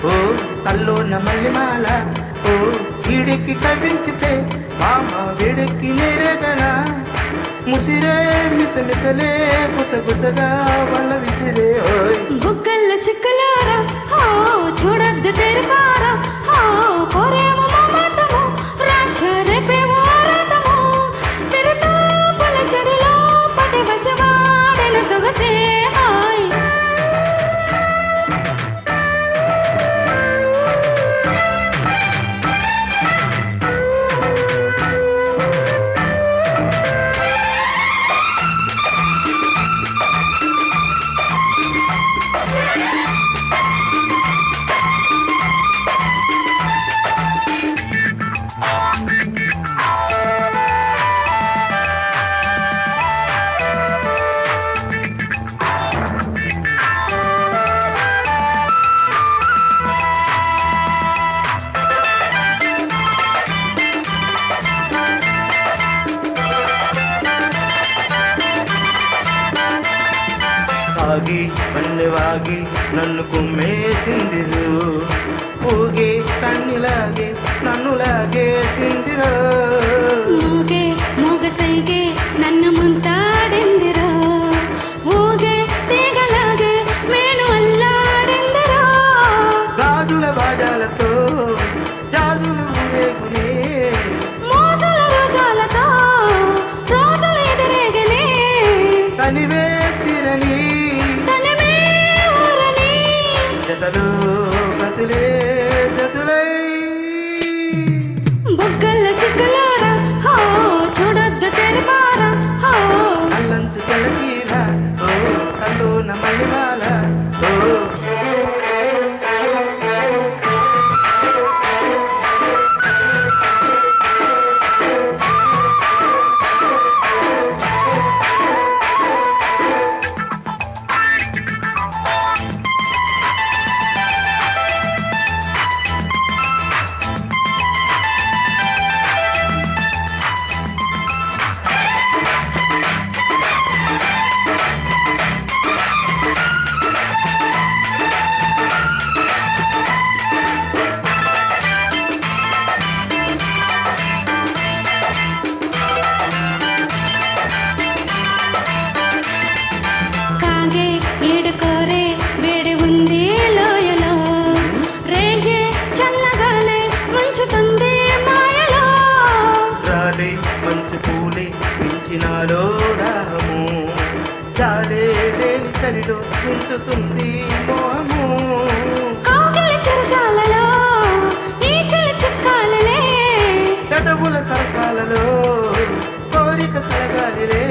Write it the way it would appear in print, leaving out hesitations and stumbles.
ఓ కల్లోన మల్లెమాల ఓ వీడికి కవించితే మామ వేడికి నేరేగల ముసిరే మిసమిసలే గుసగుసగా వాళ్ళ విసిరే ఓయ్ బుగ్గల్ల చిక్కలారా చూడద్దు తెరపారా కోరేమో మాటము రాజ రేపేమో రాతము పెరుతా పొల చెరులో పటి వసవాడెన సొగసే హాయ్ సాగి పల్లెವಾಗಿ నన్ను కుమ్మేసిందిరు ఊగే కన్నిలాగే నన్ను లాగేసిందిరో ಮೂಗೆ ಮೊಗಸೈಗೆ ನನ್ನ ಮುಂತಾಡೆಂದಿರೋ ಊಗೆ తీగలాగే మేను అల్లాడెందిరో గాజుల బాజాలతో జాజులు ఊరేగునే మోసల రోజాలతో రోజులు ఎదురేగనే తనివే తిరని తనమే ఊరని జతలు గతులే జతులై బుగ్గల్ల సిగ్గలారా చూడొద్దు తెరపారా అల్లంచు తెలకీల ఓ కల్లోన మల్లెమాల ఓ కాగే ఏడుకోరే వేడి ఉంది లోయలో రేగే చల్లగాలే ముంచుతుంది మాయలో రాలే మంచు పూలే పెంచినాలో రాము చాలే లేని చలిలో ఉంచుతుంది మోహము కాగిలి చెరసాలలో ఈ చెలి చిక్కాలలే పెదవుల సరసాలలో కోరిక కలగాలిలే